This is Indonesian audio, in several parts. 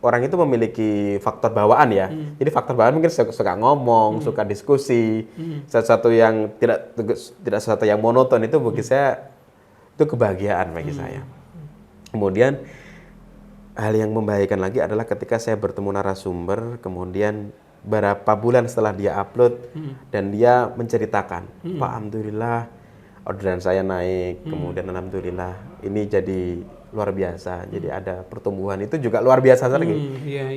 orang itu memiliki faktor bawaan ya. Jadi faktor bawaan mungkin suka ngomong, suka diskusi, sesuatu yang tidak sesuatu yang monoton itu bagi saya itu kebahagiaan bagi saya. Kemudian hal yang membahagiakan lagi adalah ketika saya bertemu narasumber, kemudian beberapa bulan setelah dia upload dan dia menceritakan, Pak, alhamdulillah orderan saya naik, kemudian alhamdulillah ini jadi luar biasa. Jadi ada pertumbuhan, itu juga luar biasa lagi.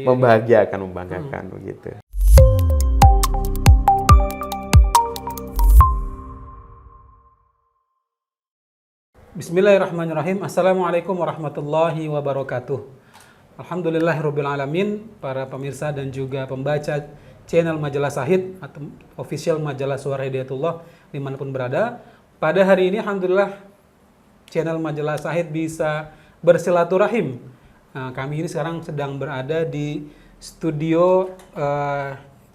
Membahagiakan, membanggakan begitu. Bismillahirrahmanirrahim. Assalamualaikum warahmatullahi wabarakatuh. Alhamdulillahirabbil alamin, para pemirsa dan juga pembaca channel Majalah Shahid atau official Majalah Suara Hidayatullah dimanapun berada. Pada hari ini alhamdulillah channel Majalah Shahid bisa bersilaturahim. Nah, kami ini sekarang sedang berada di studio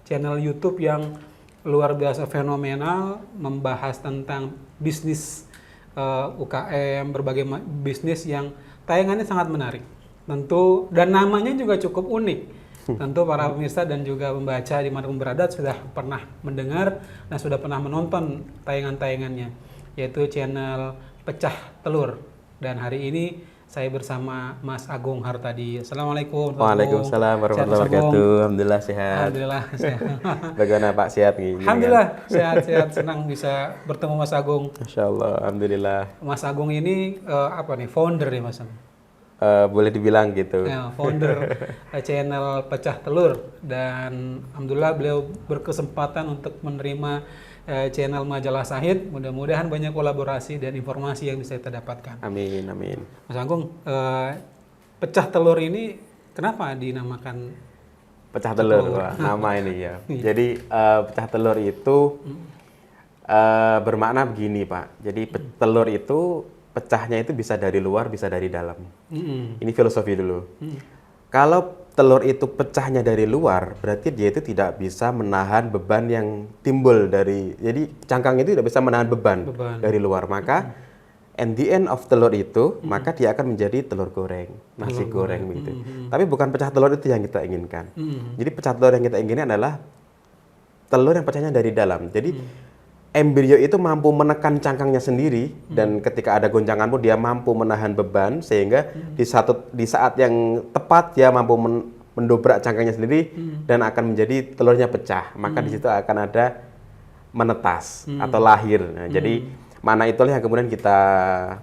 channel YouTube yang luar biasa fenomenal, membahas tentang bisnis UKM, berbagai bisnis yang tayangannya sangat menarik. Tentu dan namanya juga cukup unik. Tentu para pemirsa dan juga pembaca dimanapun berada sudah pernah mendengar dan sudah pernah menonton tayangan-tayangannya, yaitu channel Pecah Telur. Dan hari ini saya bersama Mas Agung Hartadi. Assalamualaikum. Waalaikumsalam warahmatullahi wabarakatuh. Alhamdulillah sehat. Alhamdulillah sehat. Bagaimana Pak, sehat nih? Alhamdulillah sehat-sehat, senang bisa bertemu Mas Agung. Masya Allah, alhamdulillah. Mas Agung ini apa nih, founder ya Mas? Boleh dibilang gitu. Ya, founder channel Pecah Telur, dan alhamdulillah beliau berkesempatan untuk menerima channel Majalah Shahid. Mudah-mudahan banyak kolaborasi dan informasi yang bisa kita dapatkan. Amin, amin. Mas Agung, Pecah Telur ini kenapa dinamakan Pecah Telur? Wah, nama ini ya. Jadi Pecah Telur itu bermakna begini Pak. Jadi telur itu pecahnya itu bisa dari luar, bisa dari dalam. Ini filosofi dulu. Kalau telur itu pecahnya dari luar, berarti dia itu tidak bisa menahan beban yang timbul dari, jadi cangkang itu tidak bisa menahan beban dari luar. Maka at the end of telur itu, maka dia akan menjadi telur goreng, nasi goreng begitu. Tapi bukan pecah telur itu yang kita inginkan. Jadi pecah telur yang kita inginkan adalah telur yang pecahnya dari dalam. Jadi embrio itu mampu menekan cangkangnya sendiri, dan ketika ada goncangan pun dia mampu menahan beban, sehingga di saat yang tepat dia mampu mendobrak cangkangnya sendiri dan akan menjadi telurnya pecah. Maka di situ akan ada menetas atau lahir. Nah, jadi mana itulah yang kemudian kita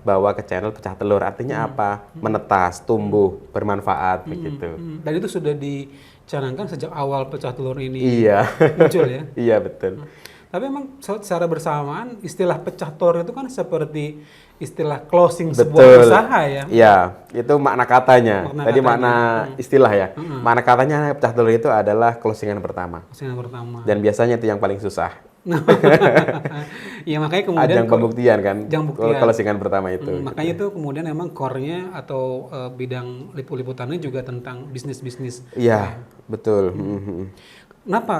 bawa ke channel Pecah Telur. Artinya apa? Menetas, tumbuh, bermanfaat begitu. Dan itu sudah dicanangkan sejak awal Pecah Telur ini muncul ya? Iya, betul. Tapi memang secara bersamaan istilah pecah telur itu kan seperti istilah closing sebuah usaha ya? Iya, itu makna katanya. Tadi makna istilah ya. Makna katanya pecah telur itu adalah closingan pertama. Closingan pertama. Dan biasanya itu yang paling susah. Ya makanya kemudian ajang pembuktian kan, closingan pertama itu. Makanya itu kemudian memang core-nya atau bidang liput-liputannya juga tentang bisnis-bisnis. Iya, betul. Kenapa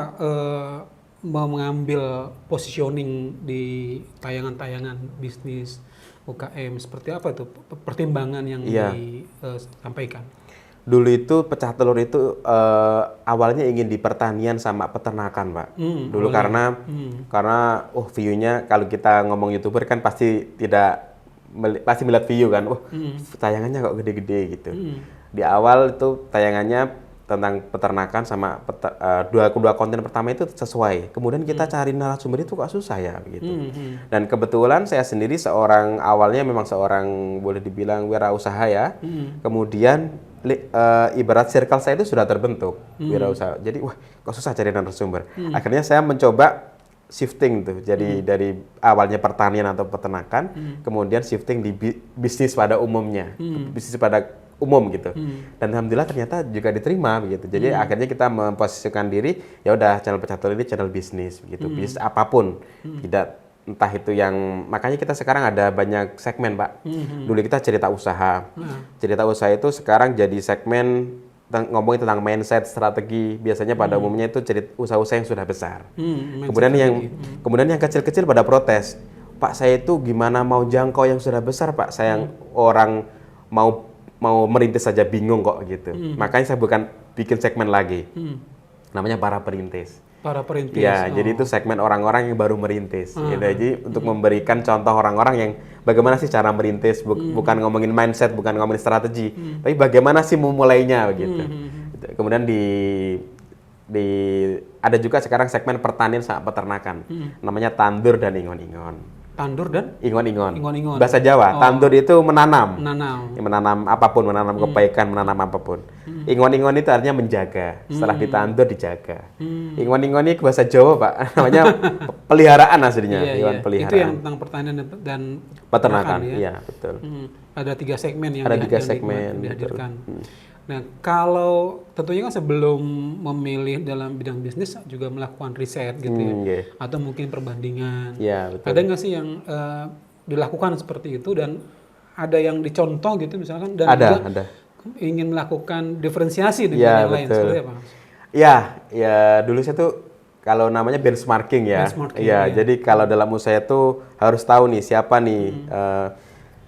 mau mengambil positioning di tayangan-tayangan bisnis UKM, seperti apa itu pertimbangan yang disampaikan? Dulu itu Pecah Telur itu awalnya ingin di pertanian sama peternakan Pak. Dulu karena view-nya, kalau kita ngomong YouTuber kan pasti melihat view kan, tayangannya kok gede-gede gitu. Di awal itu tayangannya tentang peternakan sama dua konten pertama itu sesuai. Kemudian kita cari narasumber itu kok susah ya gitu. Dan kebetulan saya sendiri awalnya memang seorang boleh dibilang wirausaha ya. Kemudian ibarat circle saya itu sudah terbentuk wirausaha. Jadi kok susah cari narasumber. Akhirnya saya mencoba shifting tuh. Jadi dari awalnya pertanian atau peternakan, kemudian shifting di bisnis pada umumnya. Bisnis pada umum gitu. Dan alhamdulillah ternyata juga diterima begitu. Jadi akhirnya kita memposisikan diri, ya udah channel Pecah Telur ini channel bisnis begitu. Bisnis apapun. Tidak entah itu yang, makanya kita sekarang ada banyak segmen, Pak. Dulu kita cerita usaha. Cerita usaha itu sekarang jadi segmen ngomongin tentang mindset, strategi. Biasanya pada umumnya itu cerita usaha-usaha yang sudah besar. Kemudian yang kecil-kecil pada protes. Pak, saya itu gimana mau jangkau yang sudah besar, Pak? Saya orang mau mau merintis saja bingung kok gitu. Makanya saya bukan bikin segmen lagi. Namanya para perintis. Para perintis. Ya, jadi itu segmen orang-orang yang baru merintis. Gitu. Jadi untuk memberikan contoh orang-orang yang bagaimana sih cara merintis, bukan ngomongin mindset, bukan ngomongin strategi, tapi bagaimana sih memulainya begitu. Kemudian ada juga sekarang segmen pertanian sama peternakan. Namanya tandur dan ingon-ingon. Tandur dan Ingon-ingon. Ingon-ingon. Bahasa Jawa, tandur itu menanam. menanam. Ya, menanam apapun, menanam kebaikan, menanam apapun. Ingon-ingon itu artinya menjaga. Setelah ditandur dijaga. Ingon-ingon ini bahasa Jawa, Pak. Namanya peliharaan aslinya, hewan peliharaan. Itu yang tentang pertanian dan peternakan. ya. Iya, betul. Ada 3 segmen yang Ada 3 yang segmen dihadirkan. Nah, kalau tentunya kan sebelum memilih dalam bidang bisnis juga melakukan riset gitu ya, atau mungkin perbandingan. Ya, betul. Ada nggak sih yang dilakukan seperti itu dan ada yang dicontoh gitu misalkan dan juga ingin melakukan diferensiasi dengan yang lain seperti apa? Ya, dulu saya tuh kalau namanya benchmarking ya. Jadi kalau dalam usaha itu harus tahu nih siapa nih.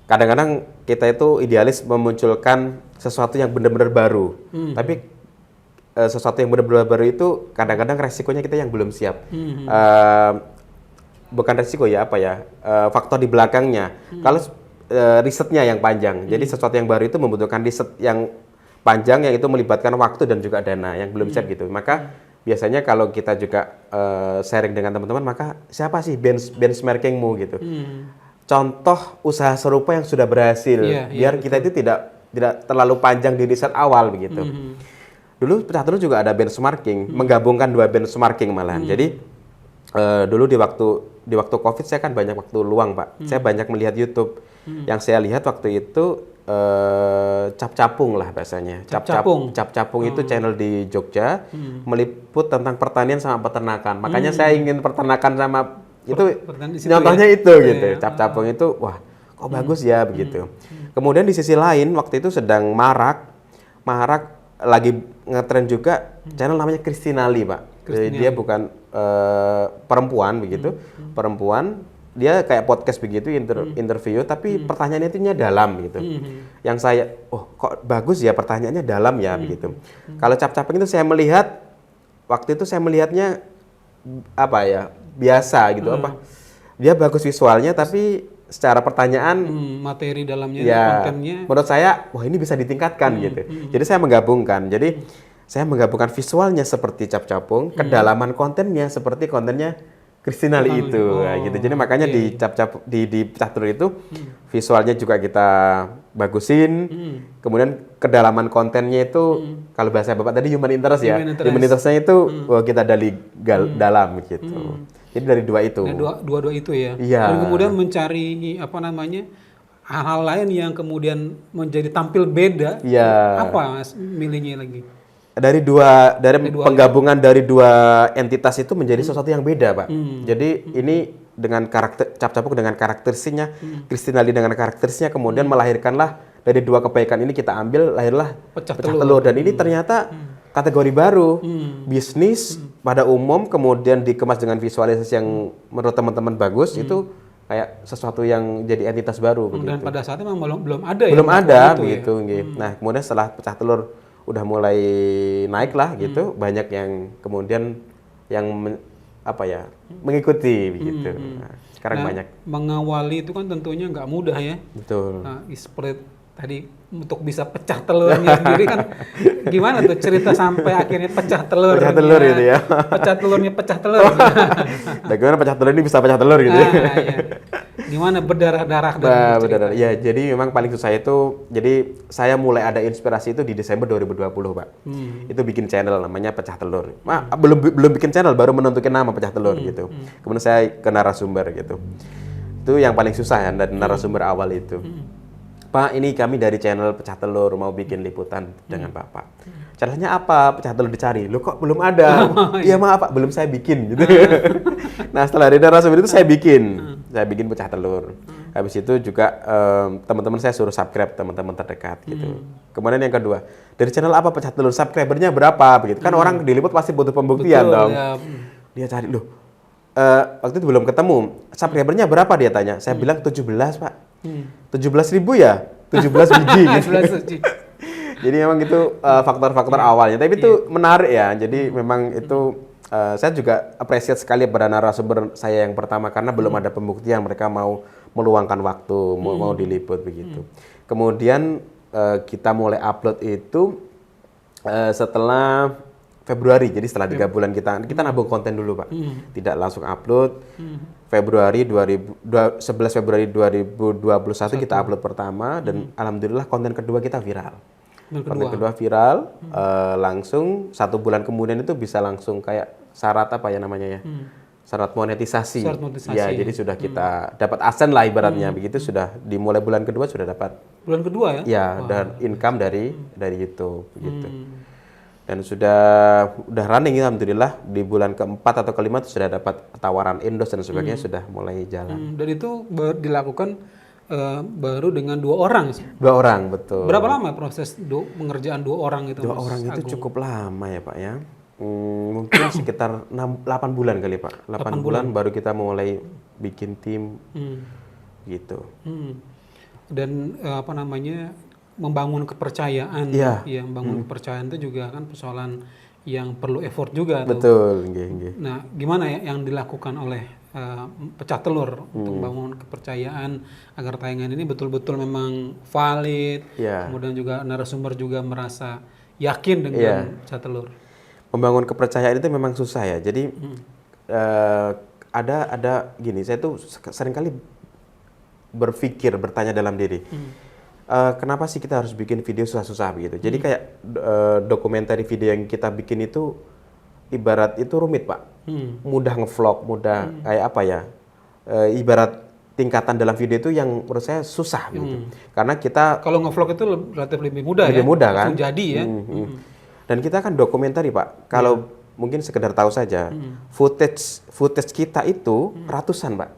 Kadang-kadang kita itu idealis memunculkan sesuatu yang benar-benar baru. Tapi sesuatu yang benar-benar baru itu kadang-kadang resikonya kita yang belum siap. Bukan resiko ya, faktor di belakangnya. Kalau risetnya yang panjang. Jadi sesuatu yang baru itu membutuhkan riset yang panjang yang itu melibatkan waktu dan juga dana yang belum siap gitu. Maka biasanya kalau kita juga sharing dengan teman-teman, maka siapa sih benchmarkingmu gitu. Contoh usaha serupa yang sudah berhasil, biar kita itu tidak terlalu panjang di riset awal begitu. Dulu Pecah Telur juga ada benchmarking, menggabungkan 2 benchmarking malahan. Jadi dulu di waktu COVID saya kan banyak waktu luang, Pak. Saya banyak melihat YouTube. Yang saya lihat waktu itu Cap Capung lah bahasanya. Cap Capung itu channel di Jogja, meliput tentang pertanian sama peternakan. Makanya saya ingin peternakan sama itu contohnya ya? Itu gitu. Cap Capung itu wah kok bagus ya begitu. Kemudian di sisi lain waktu itu sedang marak lagi ngetren juga channel namanya Kristinali, Pak. Jadi dia bukan perempuan begitu. Perempuan dia kayak podcast begitu interview tapi pertanyaannya itu dalam gitu. Yang saya kok bagus ya pertanyaannya dalam ya begitu. Kalau Cap Capung itu saya melihat waktu itu saya melihatnya biasa gitu dia bagus visualnya tapi secara pertanyaan materi dalamnya kontennya menurut saya wah ini bisa ditingkatkan gitu. Jadi saya menggabungkan visualnya seperti Cap Capung, kedalaman kontennya seperti kontennya Kristinali itu gitu. Jadi makanya di Pecah Telur itu visualnya juga kita bagusin. Kemudian kedalaman kontennya itu kalau bahasa Bapak tadi human interest ya. Human interest-nya itu kita dalam gitu. Jadi dari 2 itu. Dua itu ya. Iya. Dan kemudian mencari hal-hal lain yang kemudian menjadi tampil beda. Iya. Apa Mas milihnya lagi? Dari penggabungan dari 2 entitas itu menjadi sesuatu yang beda, Pak. Jadi ini dengan karakter Cap Capung dengan karakteristiknya, Kristinali dengan karakteristiknya, kemudian melahirkanlah dari 2 kebaikan ini kita ambil lahirlah Pecah Telur. Dan ini ternyata kategori baru, bisnis pada umum kemudian dikemas dengan visualisasi yang menurut teman-teman bagus itu kayak sesuatu yang jadi entitas baru. Dan begitu. pada saat itu memang belum ada ya. Belum ada begitu. Ya? Nah kemudian setelah Pecah Telur udah mulai naik lah gitu, banyak yang kemudian yang mengikuti begitu. Nah, sekarang banyak. Mengawali itu kan tentunya nggak mudah ya. Betul. Nah, seperti tadi untuk bisa pecah telurnya sendiri kan gimana tuh cerita sampai akhirnya pecah telur. Pecah telur gitu ya. Pecah telurnya pecah telur. Bagaimana pecah telur ini bisa pecah telur gitu ya. Iya. Gimana berdarah-darah berdarah. Ya, jadi memang paling susah itu jadi saya mulai ada inspirasi itu di Desember 2020, Pak. Itu bikin channel namanya Pecah Telur. Belum bikin channel, baru menentukan nama Pecah Telur gitu. Kemudian saya ke narasumber gitu. Itu yang paling susah ya dari narasumber awal itu. Pak, ini kami dari channel Pecah Telur mau bikin liputan dengan Bapak. Caranya apa? Pecah telur dicari. Loh kok belum ada? Iya maaf Pak, belum saya bikin gitu. Nah setelah dari narasumber itu saya bikin Pecah Telur. Habis itu juga teman-teman saya suruh subscribe teman-teman terdekat gitu. Kemudian yang kedua, dari channel apa Pecah Telur? Subscribernya berapa? Begitu kan orang diliput pasti butuh pembuktian. Betul, dong. Ya. Dia cari loh. Waktu itu belum ketemu. Subscribernya berapa dia tanya? Saya bilang 17 Pak. 17.000 ya? 17 biji gitu. 11 biji. Jadi memang itu faktor-faktor awalnya. Tapi itu menarik ya. Jadi memang itu saya juga appreciate sekali pada narasumber saya yang pertama karena belum ada pembuktian mereka mau meluangkan waktu, mau diliput begitu. Kemudian kita mulai upload itu setelah Februari. Jadi setelah 3 bulan kita nabung konten dulu, Pak. Tidak langsung upload. Februari 11 Februari 2021 kita upload pertama dan alhamdulillah konten kedua kita viral. Konten kedua viral, langsung 1 bulan kemudian itu bisa langsung kayak syarat apa ya namanya ya, syarat monetisasi. Ya, jadi sudah kita dapat AdSense lah ibaratnya begitu, sudah dimulai bulan kedua sudah dapat. Bulan kedua ya? Ya, dan income dari YouTube begitu. Dan sudah running alhamdulillah di bulan keempat atau kelima itu sudah dapat tawaran endorse dan sebagainya sudah mulai jalan. Dan itu dilakukan baru dengan 2 orang. 2 orang, betul. Berapa lama proses pengerjaan 2 orang itu? 2 orang itu cukup lama ya Pak ya. Mungkin sekitar 8 bulan kali Pak. 8 bulan baru kita mulai bikin tim gitu. Dan apa namanya, membangun kepercayaan. Iya. Ya, membangun kepercayaan itu juga kan persoalan yang perlu effort juga. Betul. Nah, gimana ya yang dilakukan oleh Pecah Telur untuk membangun kepercayaan agar tayangan ini betul-betul memang valid, kemudian juga narasumber juga merasa yakin dengan Pecah Telur. Membangun kepercayaan itu memang susah ya. Jadi ada gini, saya tuh seringkali bertanya dalam diri, kenapa sih kita harus bikin video susah-susah begitu? Jadi kayak dokumenter video yang kita bikin itu ibarat itu rumit Pak. Mudah ngevlog, mudah kayak apa ya, ibarat tingkatan dalam video itu yang menurut saya susah gitu. Karena kita kalau ngevlog itu relatif lebih mudah lebih mudah kan? Jadi ya. Dan kita kan dokumentari Pak. Kalau mungkin sekedar tahu saja, footage kita itu ratusan Pak.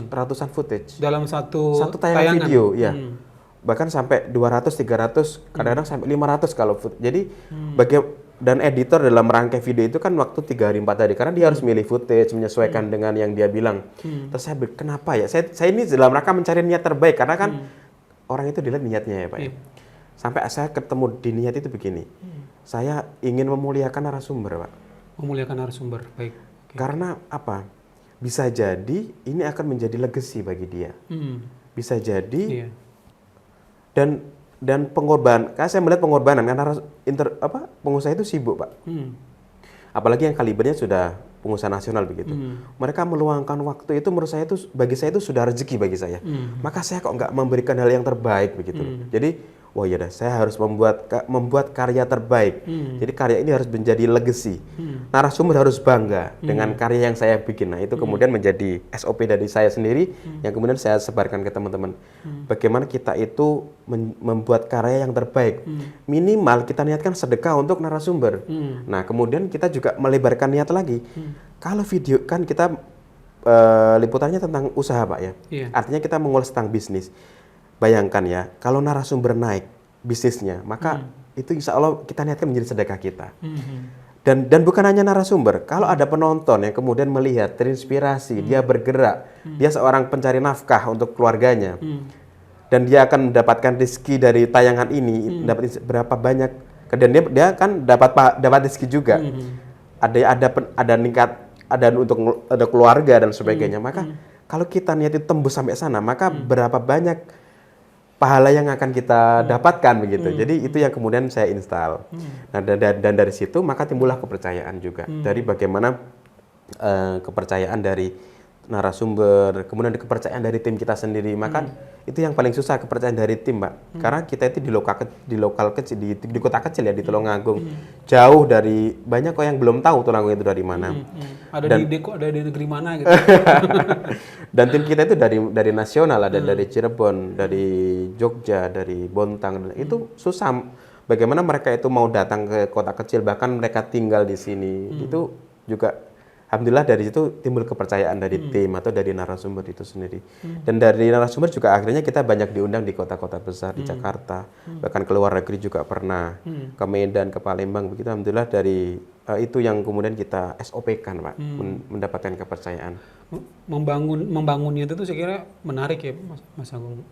Ratusan footage. Dalam satu tayangan video, ya. Bahkan sampai 200, 300, kadang-kadang sampai 500 kalau jadi dan editor dalam merangkai video itu kan waktu 3 hari 4 hari karena dia harus milih footage menyesuaikan dengan yang dia bilang. Terus saya kenapa ya? Saya ini dalam rangka mencari niat terbaik karena kan orang itu dilihat niatnya ya Pak. Sampai saya ketemu di niat itu begini. Saya ingin memuliakan narasumber Pak. Memuliakan narasumber, baik. Karena apa? Bisa jadi ini akan menjadi legacy bagi dia. Bisa jadi dan pengorbanan, karena saya melihat pengorbanan karena pengusaha itu sibuk Pak. Apalagi yang kalibernya sudah pengusaha nasional begitu. Mereka meluangkan waktu itu menurut saya itu bagi saya itu sudah rezeki bagi saya. Maka saya kok nggak memberikan hal yang terbaik begitu. Jadi wah ya dah, saya harus membuat karya terbaik. Jadi karya ini harus menjadi legacy. Narasumber harus bangga dengan karya yang saya bikin. Nah itu kemudian menjadi SOP dari saya sendiri yang kemudian saya sebarkan ke teman-teman. Bagaimana kita itu membuat karya yang terbaik. Minimal kita niatkan sedekah untuk narasumber. Nah kemudian kita juga melebarkan niat lagi. Kalau video kan kita liputannya tentang usaha Pak ya. Artinya kita mengulas tentang bisnis. Bayangkan ya, kalau narasumber naik bisnisnya, maka itu insya Allah kita niatkan menjadi sedekah kita. Dan bukan hanya narasumber, kalau ada penonton yang kemudian melihat, terinspirasi, dia bergerak, dia seorang pencari nafkah untuk keluarganya, dan dia akan mendapatkan rezeki dari tayangan ini, dapat berapa banyak, dan dia kan dapat rezeki juga. Ada untuk ada keluarga dan sebagainya. Maka kalau kita niat itu tembus sampai sana, maka berapa banyak pahala yang akan kita dapatkan begitu. Jadi itu yang kemudian saya install. Nah dan dari situ maka timbullah kepercayaan juga. Dari bagaimana kepercayaan dari narasumber, kemudian kepercayaan dari tim kita sendiri. Maka itu yang paling susah, kepercayaan dari tim, Pak. Karena kita itu di kota kecil ya, di Tulungagung. Jauh dari banyak kok yang belum tahu Tulungagung itu dari mana. Ada di negeri mana gitu. Dan tim kita itu dari nasional, ada dari Cirebon, dari Jogja, dari Bontang. Itu susah. Bagaimana mereka itu mau datang ke kota kecil, bahkan mereka tinggal di sini. Itu juga alhamdulillah dari situ timbul kepercayaan dari tim atau dari narasumber itu sendiri. Dan dari narasumber juga akhirnya kita banyak diundang di kota-kota besar di Jakarta, bahkan ke luar negeri juga pernah, ke Medan, ke Palembang begitu. Alhamdulillah dari itu yang kemudian kita SOP-kan Pak, mendapatkan kepercayaan. Membangunnya itu saya kira menarik ya Mas Agung.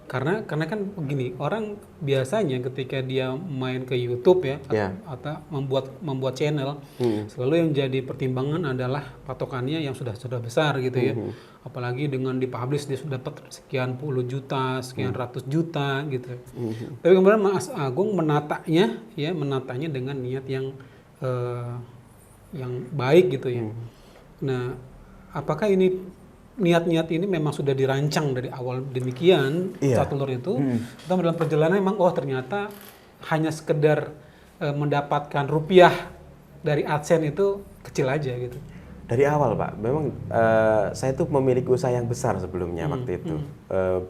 Karena kan begini, orang biasanya ketika dia main ke YouTube ya, Ya. atau membuat channel, selalu yang jadi pertimbangan adalah patokannya yang sudah besar gitu ya. Apalagi dengan dipublish dia sudah dapat sekian puluh juta, sekian ratus juta gitu. Tapi kemudian Mas Agung menatanya dengan niat yang baik gitu ya. Nah, apakah ini niat-niat ini memang sudah dirancang dari awal demikian Iya. Telur itu, atau dalam perjalanan memang ternyata hanya sekedar mendapatkan rupiah dari AdSense itu kecil aja gitu. Dari awal Pak, memang saya tuh memiliki usaha yang besar sebelumnya waktu itu.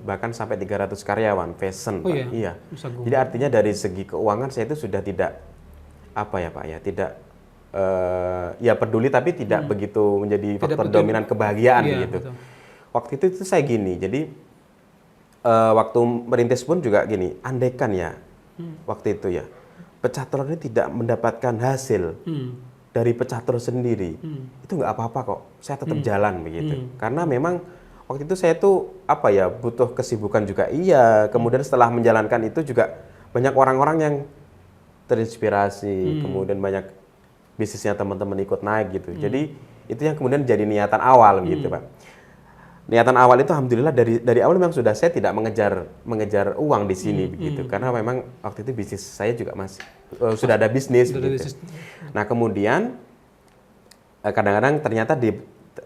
Bahkan sampai 300 karyawan, fashion Pak. Iya. Jadi artinya dari segi keuangan saya itu sudah tidak tidak ya peduli tapi tidak begitu menjadi faktor dominan kebahagiaan gitu. Betul. Waktu itu saya gini, jadi waktu merintis pun juga gini, andaikan ya waktu itu ya pecah telur ini tidak mendapatkan hasil dari pecah telur sendiri, itu nggak apa-apa kok, saya tetap jalan begitu. Karena memang waktu itu saya tuh butuh kesibukan juga kemudian setelah menjalankan itu juga banyak orang-orang yang terinspirasi, kemudian banyak bisnisnya teman-teman ikut naik gitu. Jadi itu yang kemudian jadi niatan awal gitu Pak. Niatan awal itu alhamdulillah dari awal memang sudah saya tidak mengejar uang di sini begitu. Karena memang waktu itu bisnis saya juga masih sudah ada bisnis gitu. Nah, kemudian kadang-kadang ternyata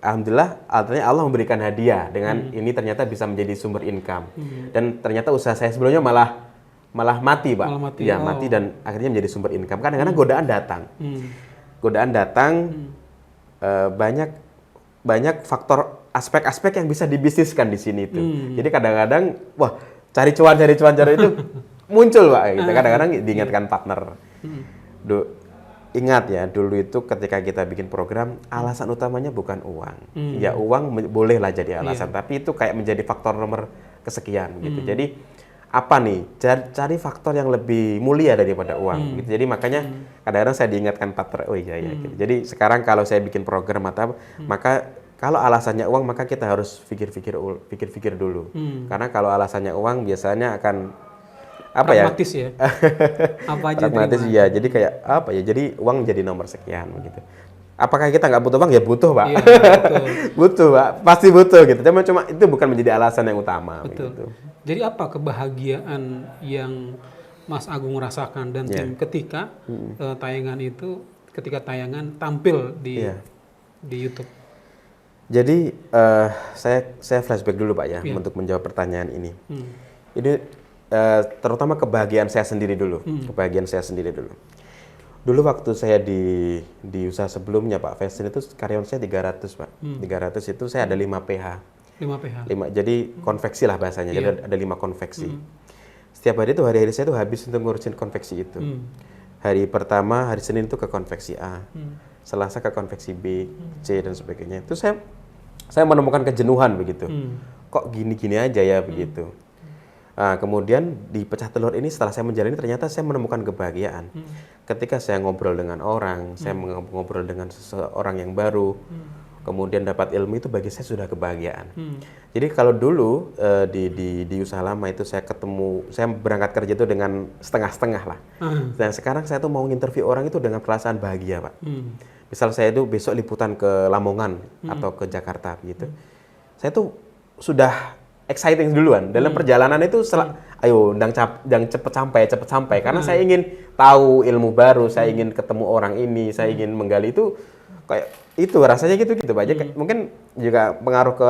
alhamdulillah Allah memberikan hadiah dengan ini ternyata bisa menjadi sumber income. Dan ternyata usaha saya sebelumnya malah mati, Pak. Mati dan akhirnya menjadi sumber income. Kadang-kadang godaan datang banyak faktor aspek-aspek yang bisa dibisniskan di sini itu. Jadi kadang-kadang cari cuan itu muncul Pak gitu. Kadang-kadang diingatkan partner. Ingat ya, dulu itu ketika kita bikin program alasan utamanya bukan uang. Ya uang bolehlah jadi alasan, tapi itu kayak menjadi faktor nomor kesekian gitu. Jadi apa nih, cari faktor yang lebih mulia daripada uang gitu. Jadi makanya kadang-kadang saya diingatkan partner, gitu. Jadi sekarang kalau saya bikin program maka kalau alasannya uang maka kita harus pikir-pikir dulu. Karena kalau alasannya uang biasanya akan pragmatis ya. Apa aja pragmatis ya. Jadi kayak jadi uang jadi nomor sekian begitu. Apakah kita nggak butuh uang? Ya butuh, Pak. Iya, betul. Butuh, Pak. Pasti butuh gitu. Cuma itu bukan menjadi alasan yang utama. Betul. Begitu. Jadi apa kebahagiaan yang Mas Agung rasakan dan tim ketika tayangan tampil di YouTube? Jadi saya flashback dulu Pak ya untuk menjawab pertanyaan ini. Ini terutama kebahagiaan saya sendiri dulu. Dulu waktu saya di usaha sebelumnya Pak Fashion itu karyawan saya 300 Pak. 300 itu saya ada 5 PH. 5 PH. Jadi konveksi lah bahasanya. Jadi ada 5 konveksi. Setiap hari itu hari-hari saya itu habis untuk ngurusin konveksi itu. Hari pertama, hari Senin itu ke konveksi A. Selasa ke konveksi B, C dan sebagainya. Itu saya menemukan kejenuhan begitu. Kok gini-gini aja ya begitu. Nah, kemudian di pecah telur ini setelah saya menjalani ternyata saya menemukan kebahagiaan. Ketika saya ngobrol dengan orang, saya ngobrol dengan seseorang yang baru, kemudian dapat ilmu itu bagi saya sudah kebahagiaan. Jadi kalau dulu di usaha lama itu saya berangkat kerja itu dengan setengah-setengah lah. Dan sekarang saya tuh mau interview orang itu dengan perasaan bahagia Pak. Misal saya itu besok liputan ke Lamongan atau ke Jakarta gitu. Saya tuh sudah exciting duluan. Dalam perjalanan itu ayo cepet sampai karena saya ingin tahu ilmu baru, saya ingin ketemu orang ini, saya ingin menggali itu kayak itu rasanya gitu Pak. Jadi mungkin juga pengaruh ke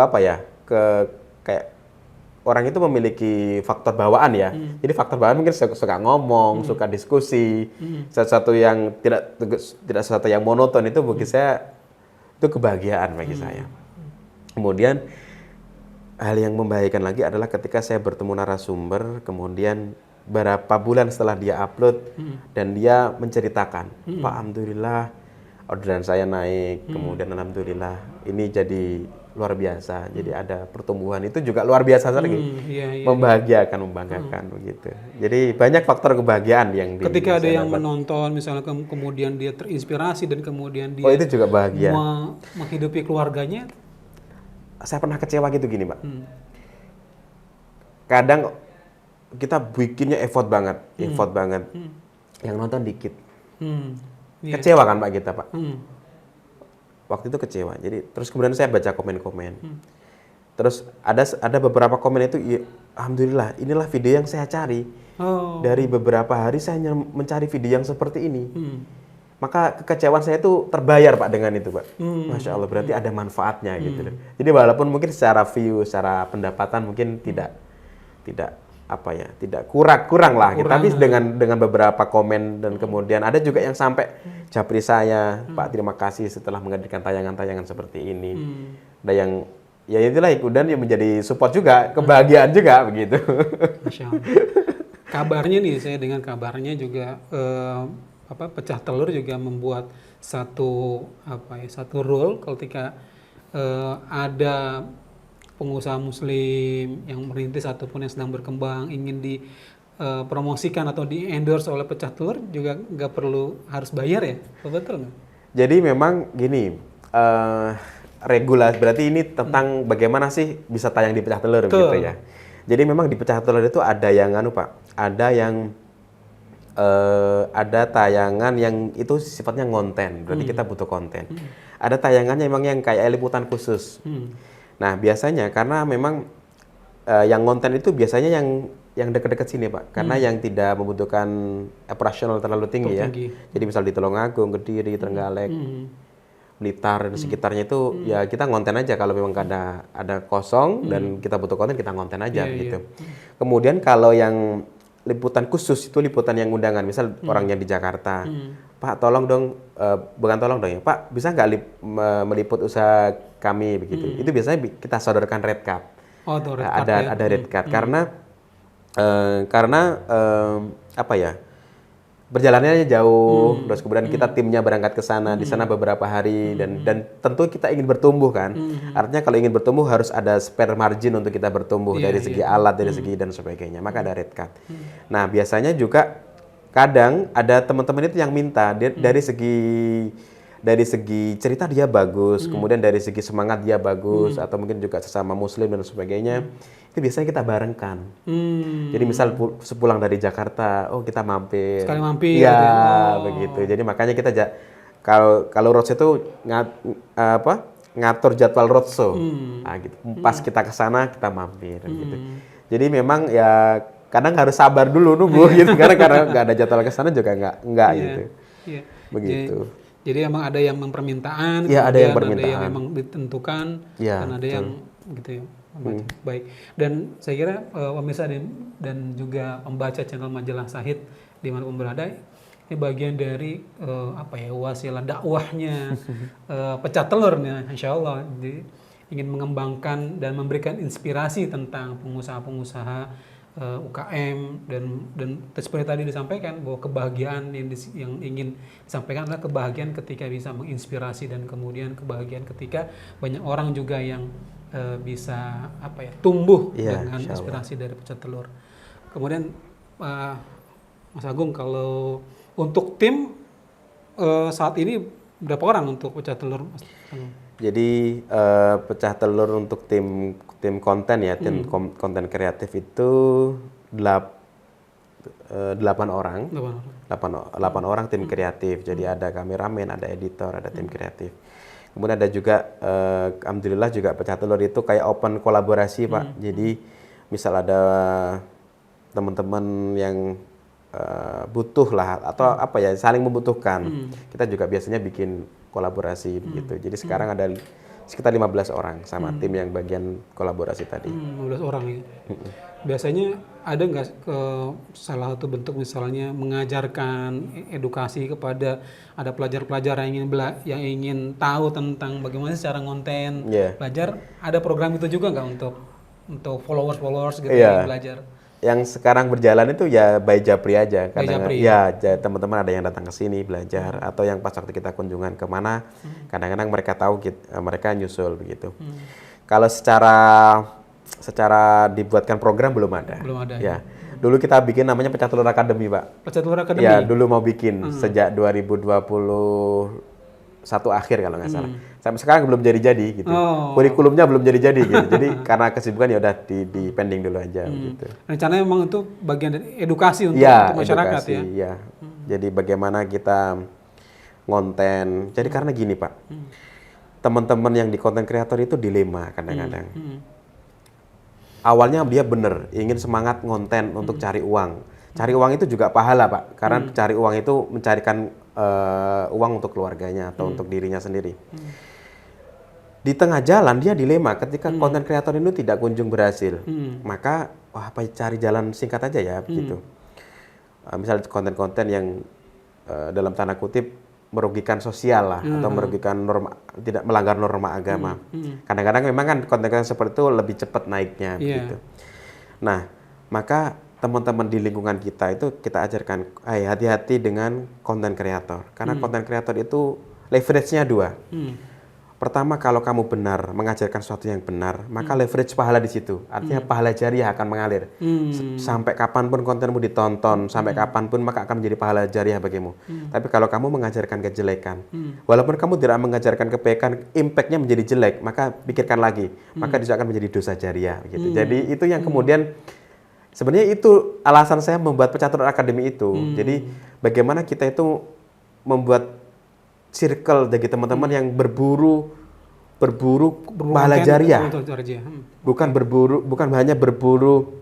kayak orang itu memiliki faktor bawaan ya. Jadi faktor bawaan mungkin suka ngomong, suka diskusi, sesuatu yang tidak sesuatu yang monoton itu bagi saya itu kebahagiaan bagi saya. Kemudian hal yang membahagiakan lagi adalah ketika saya bertemu narasumber, kemudian beberapa bulan setelah dia upload dan dia menceritakan, Pak alhamdulillah orderan saya naik, kemudian alhamdulillah ini jadi luar biasa, jadi ada pertumbuhan itu juga luar biasa lagi, membahagiakan, membanggakan begitu. Jadi banyak faktor kebahagiaan yang ketika ada yang menonton, misalnya kemudian dia terinspirasi dan kemudian dia itu juga bahagia. Menghidupi keluarganya. Saya pernah kecewa gitu gini Pak. Kadang kita bikinnya effort banget. Yang nonton dikit. Iya. Kecewa kan Pak kita Pak. Hmm. Waktu itu kecewa. Jadi terus kemudian saya baca komen-komen. Terus ada beberapa komen itu, ya, alhamdulillah inilah video yang saya cari. Dari beberapa hari saya hanya mencari video yang seperti ini. Maka kekecewaan saya itu terbayar Pak dengan itu Pak. Masya Allah, berarti ada manfaatnya gitu. Jadi walaupun mungkin secara view, secara pendapatan mungkin tidak kurang lah. Tapi dengan beberapa komen dan kemudian ada juga yang sampai japri saya, Pak terima kasih setelah menghadirkan tayangan-tayangan seperti ini. Ada yang ya itulah dan yang menjadi support juga, kebahagiaan juga begitu. Masya Allah. Kabarnya nih, saya dengan kabarnya juga pecah telur juga membuat satu rule ketika ada pengusaha muslim yang merintis ataupun yang sedang berkembang ingin dipromosikan atau di endorse oleh pecah telur juga nggak perlu harus bayar ya, betul nggak? Jadi memang gini, regulasi berarti ini tentang bagaimana sih bisa tayang di pecah telur gitu ya. Jadi memang di pecah telur itu ada yang Pak, ada tayangan yang itu sifatnya konten, berarti kita butuh konten. Ada tayangannya memang yang kayak liputan khusus. Nah biasanya karena memang yang konten itu biasanya yang dekat-dekat sini Pak, karena yang tidak membutuhkan operasional terlalu tinggi ya. Jadi misal di Tulungagung, Kediri, Trenggalek, Blitar dan sekitarnya itu ya kita ngonten aja kalau memang ada kosong dan kita butuh konten, kita ngonten aja gitu. Kemudian kalau yang liputan khusus itu liputan yang undangan, misal orang yang di Jakarta, Pak tolong dong, bukan tolong dong ya, Pak bisa nggak meliput usaha kami begitu. Itu biasanya kita sodorkan red card. Ada red card karena apa ya? Perjalanannya jauh, terus kemudian kita timnya berangkat ke sana, di sana beberapa hari dan tentu kita ingin bertumbuh kan. Artinya kalau ingin bertumbuh harus ada spare margin untuk kita bertumbuh dari segi alat, dari segi dan sebagainya. Maka ada red card. Nah, biasanya juga kadang ada teman-teman itu yang minta dari segi cerita dia bagus, kemudian dari segi semangat dia bagus, atau mungkin juga sesama muslim dan sebagainya. Itu biasanya kita barengkan. Jadi misal sepulang dari Jakarta, oh kita mampir. Sekali mampir. Ya, begitu. Jadi makanya kita kalau roadshow itu ngatur jadwal roadshow. Nah, gitu. Pas kita ke sana kita mampir gitu. Jadi memang ya kadang harus sabar dulu nunggu gitu karena nggak ada jadwal ke sana juga nggak gitu. Begitu. Jadi emang ada yang mempermintaan, ya, ada yang memang ditentukan, dan ada yang gitu ya. Baik. Dan saya kira pemirsa dan juga pembaca channel Majalah Shahid dimanapun berada, ini bagian dari wasilah dakwahnya pecah telur nih, insya Allah. Jadi ingin mengembangkan dan memberikan inspirasi tentang pengusaha-pengusaha UKM dan seperti tadi disampaikan bahwa kebahagiaan yang ingin disampaikan adalah kebahagiaan ketika bisa menginspirasi dan kemudian kebahagiaan ketika banyak orang juga yang bisa tumbuh dengan inspirasi dari pecah telur. Kemudian Mas Agung, kalau untuk tim saat ini berapa orang untuk pecah telur, Mas Agung? Jadi pecah telur untuk tim konten ya, tim konten kreatif itu 8 orang. 8 orang tim kreatif. Jadi ada kameramen, ada editor, ada tim kreatif. Kemudian ada juga alhamdulillah juga pecah telur itu kayak open kolaborasi Pak. Jadi misal ada teman-teman yang butuh lah atau saling membutuhkan. Kita juga biasanya bikin kolaborasi begitu. Jadi sekarang ada sekitar 15 orang sama tim yang bagian kolaborasi tadi. 15 orang ya. Biasanya ada nggak salah satu bentuk misalnya mengajarkan edukasi kepada ada pelajar-pelajar yang ingin tahu tentang bagaimana secara konten belajar, ada program itu juga nggak untuk followers gitu yang belajar? Yang sekarang berjalan itu ya by Japri aja. Kadang ya teman-teman ada yang datang ke sini belajar atau yang pas waktu kita kunjungan kemana, kadang-kadang mereka tahu mereka nyusul begitu. Kalau secara dibuatkan program belum ada. Ya. Dulu kita bikin namanya Pecah Telur Academy, Pak. Pecah Telur Academy. Ya, dulu mau bikin sejak 2020 satu akhir kalau nggak salah. Sampai sekarang belum jadi-jadi gitu. Kurikulumnya belum jadi-jadi gitu. Jadi karena kesibukan ya udah di pending dulu aja gitu. Rencananya memang itu bagian dari edukasi untuk masyarakat edukasi, ya. Jadi bagaimana kita ngonten. Jadi karena gini Pak, teman-teman yang di konten kreator itu dilema kadang-kadang. Awalnya dia bener ingin semangat ngonten untuk cari uang. Cari uang itu juga pahala Pak, karena cari uang itu mencarikan uang untuk keluarganya atau untuk dirinya sendiri. Di tengah jalan dia dilema ketika konten kreator itu tidak kunjung berhasil. Maka apa cari jalan singkat aja ya begitu. Misalnya konten-konten yang dalam tanda kutip merugikan sosial lah atau merugikan norma, tidak melanggar norma agama. Kadang-kadang memang kan konten-konten seperti itu lebih cepat naiknya begitu. Nah, maka teman-teman di lingkungan kita itu kita ajarkan, hati-hati dengan konten kreator. Karena konten kreator itu leverage-nya dua. Pertama, kalau kamu benar mengajarkan sesuatu yang benar, maka leverage pahala di situ. Artinya pahala jariah akan mengalir. Sampai kapanpun kontenmu ditonton, sampai kapanpun maka akan menjadi pahala jariah bagimu. Tapi kalau kamu mengajarkan kejelekan, walaupun kamu tidak mengajarkan kebaikan, impact-nya menjadi jelek, maka pikirkan lagi. Maka itu akan menjadi dosa jariah. Gitu. Jadi itu yang kemudian sebenarnya itu alasan saya membuat Pecatur Academy itu. Jadi bagaimana kita itu membuat circle bagi teman-teman yang berburu pahala jariah. Bukan hanya berburu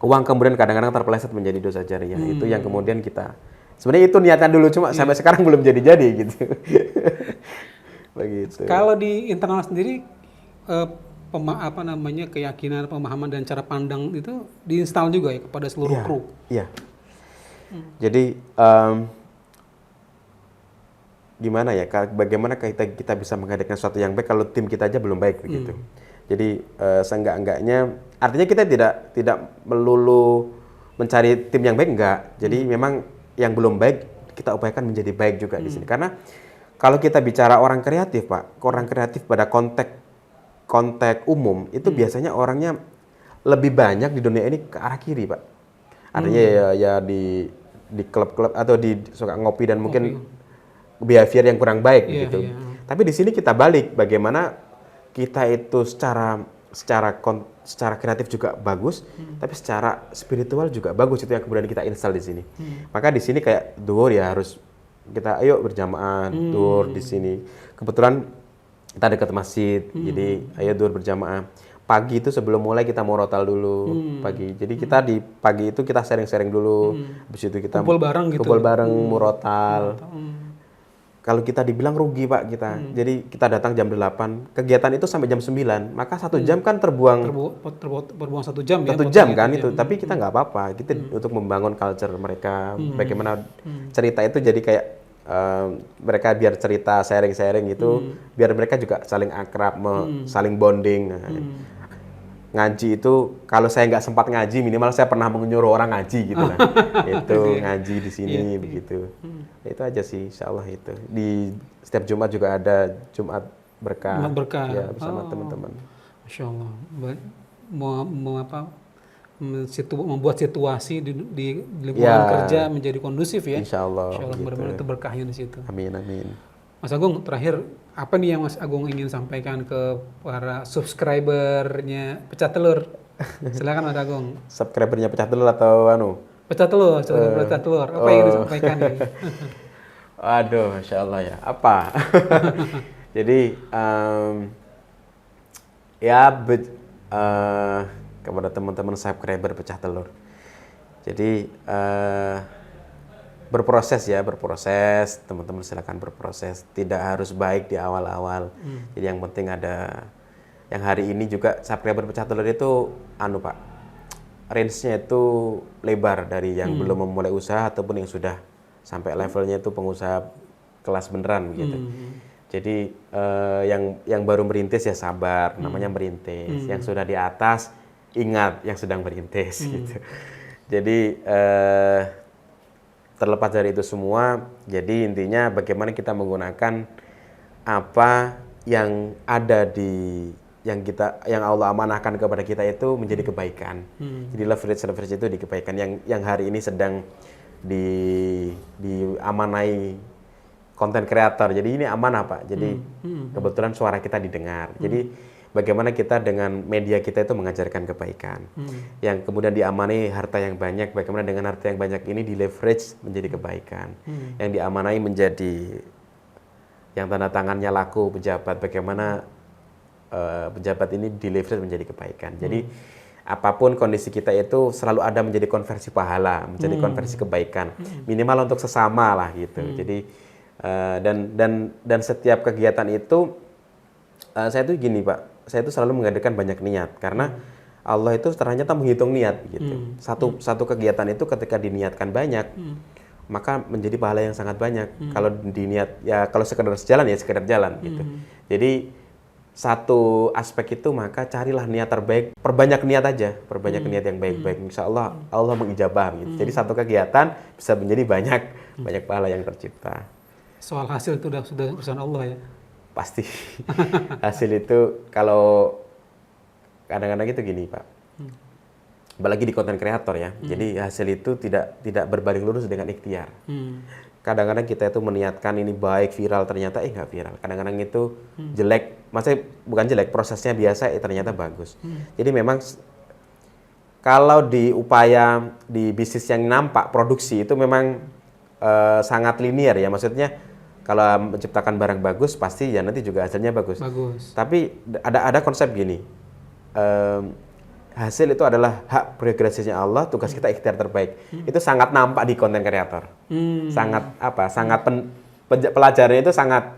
uang kemudian kadang-kadang terpeleset menjadi dosa jariah. Itu yang kemudian kita sebenarnya itu niatan dulu cuma sampai sekarang belum jadi-jadi gitu. Begitu. Kalau di internal sendiri keyakinan, pemahaman dan cara pandang itu diinstal juga ya kepada seluruh kru. Iya. Jadi gimana ya? Bagaimana kita bisa menghadirkan sesuatu yang baik kalau tim kita aja belum baik begitu. Jadi seenggak-enggaknya artinya kita tidak melulu mencari tim yang baik enggak. Jadi memang yang belum baik kita upayakan menjadi baik juga di sini. Karena kalau kita bicara orang kreatif, Pak, orang kreatif pada konteks umum itu biasanya orangnya lebih banyak di dunia ini ke arah kiri, Pak. Artinya ya di klub-klub atau di suka ngopi dan mungkin behavior yang kurang baik gitu. Tapi di sini kita balik, bagaimana kita itu secara kreatif juga bagus, tapi secara spiritual juga bagus, itu yang kemudian kita install di sini. Maka di sini kayak duhur ya harus kita ayo berjamaah duhur di sini. Kebetulan kita dekat masjid, jadi ayo duhur berjamaah. Pagi itu sebelum mulai kita murotal dulu pagi. Jadi kita di pagi itu kita sharing-sharing dulu. Habis itu kita kumpul bareng gitu. Kumpul bareng murotal. Kalau kita dibilang rugi Pak kita. Jadi kita datang jam 8, kegiatan itu sampai jam 9. Maka 1 jam kan terbuang 1 jam ya. 1 jam kan itu. Tapi kita nggak apa-apa. Kita untuk membangun culture mereka. Bagaimana cerita itu jadi kayak mereka biar cerita sharing-sharing gitu, biar mereka juga saling akrab, saling bonding. Nah, ngaji itu kalau saya nggak sempat ngaji minimal saya pernah menyuruh orang ngaji gitu lah. Itu ngaji di sini begitu. Itu aja sih insyaallah itu. Di setiap Jumat juga ada Jumat berkah. Ya bersama teman-teman. Masya Allah. Membuat situasi di lingkungan kerja menjadi kondusif ya. Insyaallah. Benar-benar itu berkahnya di situ. Amin amin. Mas Agung, terakhir apa nih yang Mas Agung ingin sampaikan ke para subscribernya Pecah Telur? Silakan Mas Agung. Subscribernya Pecah Telur atau Pecah Telur, Pecah Telur. Apa yang ingin disampaikan nih? Aduh, Masya Allah ya. Apa? Jadi kepada teman-teman subscriber Pecah Telur. Jadi berproses, teman-teman silakan berproses. Tidak harus baik di awal-awal. Jadi yang penting ada, yang hari ini juga subscriber Pecah Telur itu Pak, range-nya itu lebar dari yang belum memulai usaha ataupun yang sudah sampai levelnya itu pengusaha kelas beneran gitu. Jadi yang baru merintis ya sabar, namanya merintis. Yang sudah di atas ingat yang sedang merintis gitu. Jadi terlepas dari itu semua, jadi intinya bagaimana kita menggunakan apa yang ada yang Allah amanahkan kepada kita itu menjadi kebaikan. Jadi leverage itu di kebaikan yang hari ini sedang diamanai konten kreator. Jadi ini amanah Pak. Jadi kebetulan suara kita didengar. Jadi bagaimana kita dengan media kita itu mengajarkan kebaikan. Yang kemudian diamanai harta yang banyak, bagaimana dengan harta yang banyak ini di leverage menjadi kebaikan. Yang diamanai menjadi yang tanda tangannya laku pejabat, bagaimana pejabat ini di leverage menjadi kebaikan. Jadi apapun kondisi kita itu selalu ada menjadi konversi pahala, menjadi konversi kebaikan. Minimal untuk sesama lah gitu. Jadi dan setiap kegiatan itu saya tuh gini Pak, saya itu selalu mengadakan banyak niat karena Allah itu ternyata menghitung niat gitu. Satu kegiatan itu ketika diniatkan banyak, maka menjadi pahala yang sangat banyak. Kalau diniat ya kalau sekedar jalan ya sekedar jalan gitu. Jadi satu aspek itu maka carilah niat terbaik, perbanyak niat aja, perbanyak niat yang baik-baik. Insya Allah Allah mengijabah gitu. Jadi satu kegiatan bisa menjadi banyak pahala yang tercipta. Soal hasil itu sudah urusan Allah ya. Pasti hasil itu kalau kadang-kadang itu gini Pak, apalagi di konten kreator ya. Jadi hasil itu tidak berbanding lurus dengan ikhtiar. Kadang-kadang kita itu meniatkan ini baik viral ternyata nggak viral. Kadang-kadang itu jelek, maksudnya bukan jelek, prosesnya biasa ternyata bagus. Jadi memang kalau di upaya di bisnis yang nampak produksi itu memang sangat linear ya, maksudnya kalau menciptakan barang bagus pasti ya nanti juga hasilnya bagus. Tapi ada konsep gini, hasil itu adalah hak prerogatifnya Allah, tugas kita ikhtiar terbaik. Itu sangat nampak di konten kreator. Sangat pelajarannya itu sangat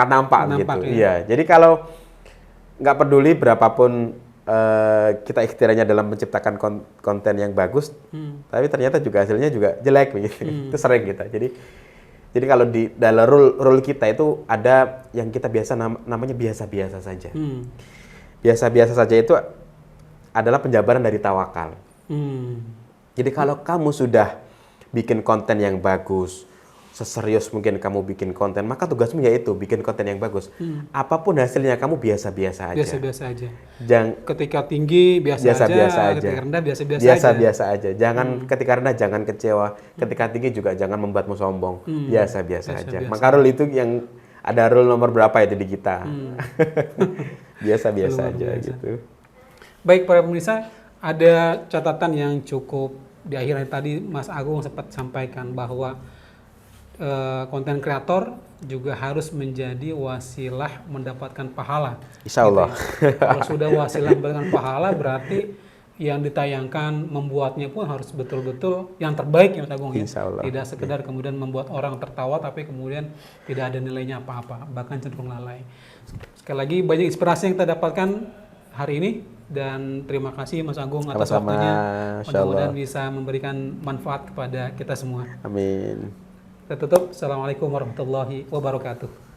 nampak gitu. Ya. Iya. Jadi kalau nggak peduli berapapun kita ikhtiarnya dalam menciptakan konten yang bagus, tapi ternyata juga hasilnya juga jelek begitu. Itu sering kita. Jadi kalau di dalam rule kita itu ada yang kita biasa namanya biasa-biasa saja. Biasa-biasa saja itu adalah penjabaran dari tawakal. Jadi kalau kamu sudah bikin konten yang bagus, seserius mungkin kamu bikin konten, maka tugasmu yaitu bikin konten yang bagus. Apapun hasilnya kamu biasa-biasa aja. Biasa-biasa aja. Ketika tinggi biasa aja. Ketika rendah biasa-biasa aja. Jangan ketika rendah jangan kecewa. Ketika tinggi juga jangan membuatmu sombong. Biasa-biasa aja. Maka rule itu yang ada rule nomor berapa itu di kita. Biasa-biasa aja gitu. Baik para pemirsa, ada catatan yang cukup di akhirnya tadi Mas Agung sempat sampaikan bahwa konten kreator juga harus menjadi wasilah mendapatkan pahala. Insya Allah. Gitu ya. Kalau sudah wasilah mendapatkan pahala berarti yang ditayangkan membuatnya pun harus betul-betul yang terbaik ya Mas Agung ya. Insya Allah. Tidak sekedar kemudian membuat orang tertawa tapi kemudian tidak ada nilainya apa-apa, bahkan cenderung lalai. Sekali lagi banyak inspirasi yang kita dapatkan hari ini dan terima kasih Mas Agung atas waktunya. Mudah-mudahan bisa memberikan manfaat kepada kita semua. Amin. Kita tutup. Assalamualaikum warahmatullahi wabarakatuh.